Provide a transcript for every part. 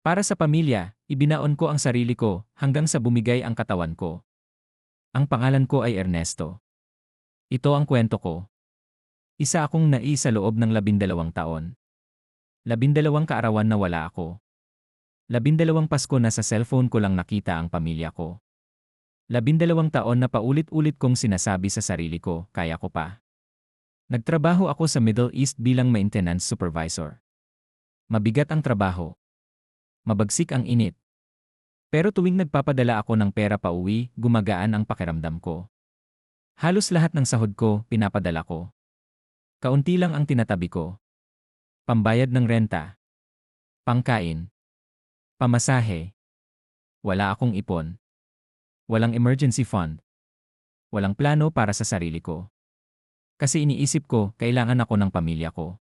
Para sa pamilya, ibinaon ko ang sarili ko hanggang sa bumigay ang katawan ko. Ang pangalan ko ay Ernesto. Ito ang kwento ko. Isa akong nai sa loob ng 12 taon. 12 kaarawan na wala ako. 12 Pasko na sa cellphone ko lang nakita ang pamilya ko. 12 taon na paulit-ulit kong sinasabi sa sarili ko, kaya ko pa. Nagtrabaho ako sa Middle East bilang maintenance supervisor. Mabigat ang trabaho. Mabagsik ang init. Pero tuwing nagpapadala ako ng pera pauwi, gumagaan ang pakiramdam ko. Halos lahat ng sahod ko, pinapadala ko. Kaunti lang ang tinatabi ko. Pambayad ng renta. Pangkain. Pamasahe. Wala akong ipon. Walang emergency fund. Walang plano para sa sarili ko. Kasi iniisip ko, kailangan ako ng pamilya ko.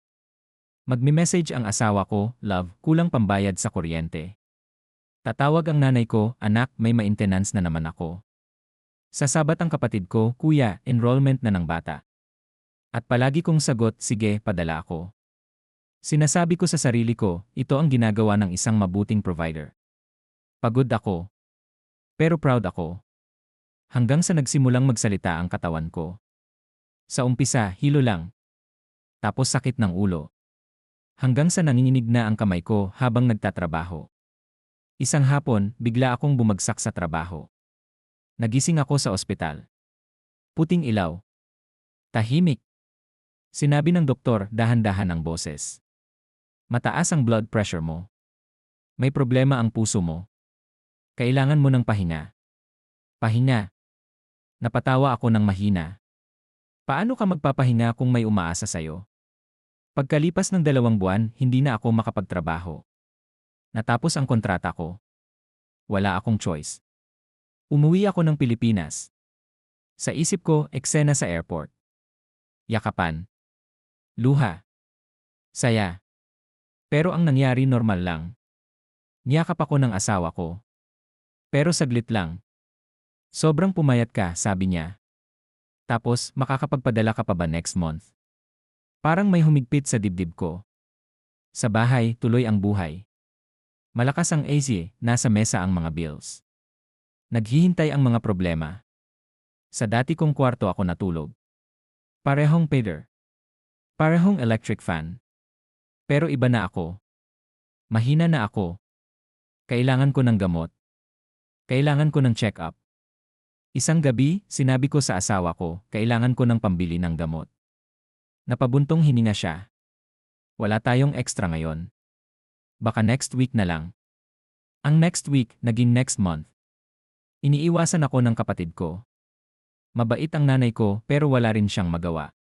Magme-message ang asawa ko, love, kulang pambayad sa kuryente. Tatawag ang nanay ko, anak, may maintenance na naman ako. Sasabat ang kapatid ko, kuya, enrollment na ng bata. At palagi kong sagot, sige, padala ako. Sinasabi ko sa sarili ko, ito ang ginagawa ng isang mabuting provider. Pagod ako. Pero proud ako. Hanggang sa nagsimulang magsalita ang katawan ko. Sa umpisa, hilo lang. Tapos sakit ng ulo. Hanggang sa nanginginig na ang kamay ko habang nagtatrabaho. Isang hapon, bigla akong bumagsak sa trabaho. Nagising ako sa ospital. Puting ilaw. Tahimik. Sinabi ng doktor, dahan-dahan ang boses. Mataas ang blood pressure mo. May problema ang puso mo. Kailangan mo ng pahinga. Pahinga. Napatawa ako ng mahina. Paano ka magpapahinga kung may umaasa sa'yo? Pagkalipas ng 2 buwan, hindi na ako makapagtrabaho. Natapos ang kontrata ko. Wala akong choice. Umuwi ako ng Pilipinas. Sa isip ko, eksena sa airport. Yakapan. Luha. Saya. Pero ang nangyari normal lang. Niyakap ako ng asawa ko. Pero saglit lang. Sobrang pumayat ka, sabi niya. Tapos, makakapagpadala ka pa ba next month? Parang may humigpit sa dibdib ko. Sa bahay, tuloy ang buhay. Malakas ang AC, nasa mesa ang mga bills. Naghihintay ang mga problema. Sa dati kong kwarto ako natulog. Parehong pader. Parehong electric fan. Pero iba na ako. Mahina na ako. Kailangan ko ng gamot. Kailangan ko ng check-up. Isang gabi, sinabi ko sa asawa ko, kailangan ko ng pambili ng gamot. Napabuntong hininga siya. Wala tayong extra ngayon. Baka next week na lang. Ang next week, naging next month. Iniiwasan ako ng kapatid ko. Mabait ang nanay ko pero wala rin siyang magawa.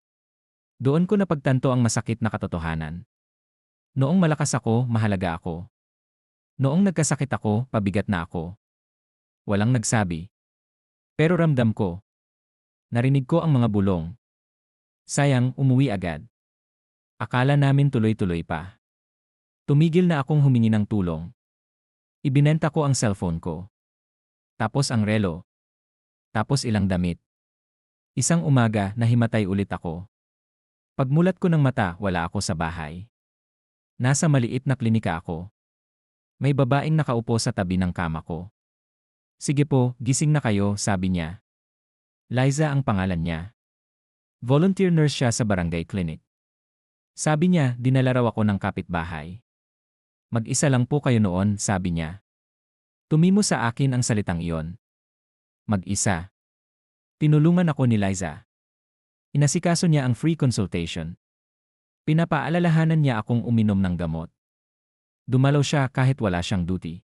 Doon ko napagtanto ang masakit na katotohanan. Noong malakas ako, mahalaga ako. Noong nagkasakit ako, pabigat na ako. Walang nagsabi. Pero ramdam ko. Narinig ko ang mga bulong. Sayang, umuwi agad. Akala namin tuloy-tuloy pa. Tumigil na akong humingi ng tulong. Ibinenta ko ang cellphone ko. Tapos ang relo. Tapos ilang damit. Isang umaga, nahimatay ulit ako. Pagmulat ko ng mata, wala ako sa bahay. Nasa maliit na klinika ako. May babaeng nakaupo sa tabi ng kama ko. Sige po, gising na kayo, sabi niya. Liza ang pangalan niya. Volunteer nurse siya sa barangay clinic. Sabi niya, dinala raw ako ng kapitbahay. Mag-isa lang po kayo noon, sabi niya. Tumimo sa akin ang salitang iyon. Mag-isa. Tinulungan ako ni Liza. Inasikaso niya ang free consultation. Pinapaalalahanan niya akong uminom ng gamot. Dumalaw siya kahit wala siyang duty.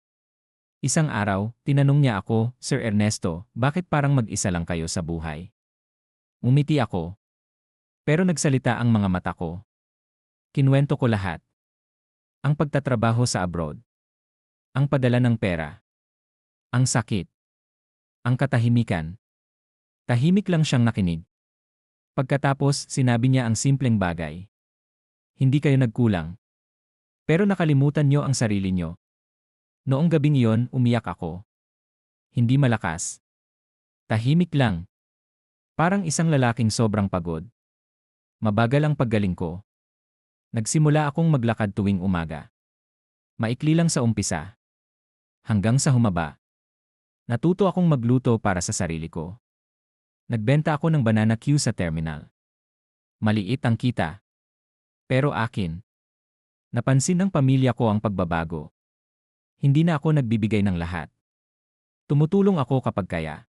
Isang araw, tinanong niya ako, Sir Ernesto, bakit parang mag-isa lang kayo sa buhay? Umiti ako. Pero nagsalita ang mga mata ko. Kinuwento ko lahat. Ang pagtatrabaho sa abroad. Ang padala ng pera. Ang sakit. Ang katahimikan. Tahimik lang siyang nakinig. Pagkatapos, sinabi niya ang simpleng bagay. Hindi kayo nagkulang. Pero nakalimutan niyo ang sarili niyo. Noong gabing iyon, umiyak ako. Hindi malakas. Tahimik lang. Parang isang lalaking sobrang pagod. Mabagal ang paggaling ko. Nagsimula akong maglakad tuwing umaga. Maikli lang sa umpisa. hanggang sa humaba. Natuto akong magluto para sa sarili ko. Nagbenta ako ng banana Q sa terminal. Maliit ang kita. Pero akin. Napansin ng pamilya ko ang pagbabago. Hindi na ako nagbibigay ng lahat. Tumutulong ako kapag kaya.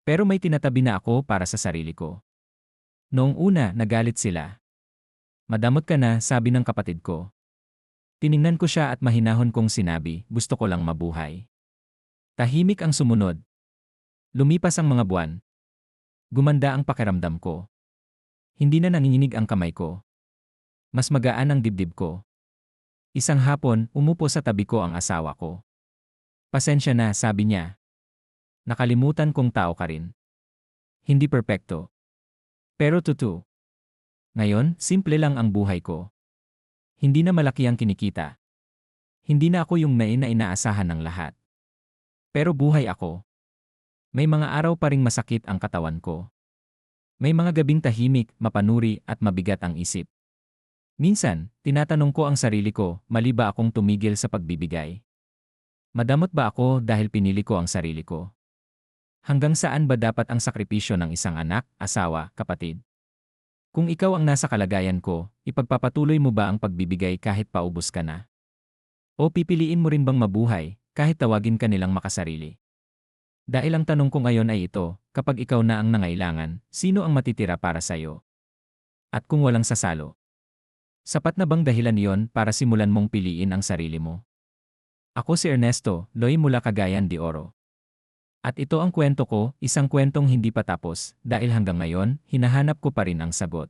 Pero may tinatabi na ako para sa sarili ko. Noong una, nagalit sila. Madamot ka na, sabi ng kapatid ko. Tiningnan ko siya at mahinahon kong sinabi, gusto ko lang mabuhay. Tahimik ang sumunod. Lumipas ang mga buwan. Gumanda ang pakiramdam ko. Hindi na nanginginig ang kamay ko. Mas magaan ang dibdib ko. Isang hapon, umupo sa tabi ko ang asawa ko. Pasensya na, sabi niya. Nakalimutan kong tao ka rin. Hindi perpekto. Pero totoo. Ngayon, simple lang ang buhay ko. Hindi na malaki ang kinikita. Hindi na ako yung na inaasahan ng lahat. Pero buhay ako. May mga araw pa ring masakit ang katawan ko. May mga gabing tahimik, mapanuri at mabigat ang isip. Minsan, tinatanong ko ang sarili ko, mali ba akong tumigil sa pagbibigay? Madamot ba ako dahil pinili ko ang sarili ko? Hanggang saan ba dapat ang sakripisyo ng isang anak, asawa, kapatid? Kung ikaw ang nasa kalagayan ko, ipagpapatuloy mo ba ang pagbibigay kahit paubos ka na? O pipiliin mo rin bang mabuhay, kahit tawagin ka nilang makasarili? Dahil ang tanong ko ngayon ay ito, kapag ikaw na ang nangailangan, sino ang matitira para sa'yo? At kung walang sasalo? Sapat na bang dahilan iyon para simulan mong piliin ang sarili mo? Ako si Ernesto, Loy mula Cagayan de Oro. At ito ang kwento ko, isang kwentong hindi pa tapos, dahil hanggang ngayon, hinahanap ko pa rin ang sagot.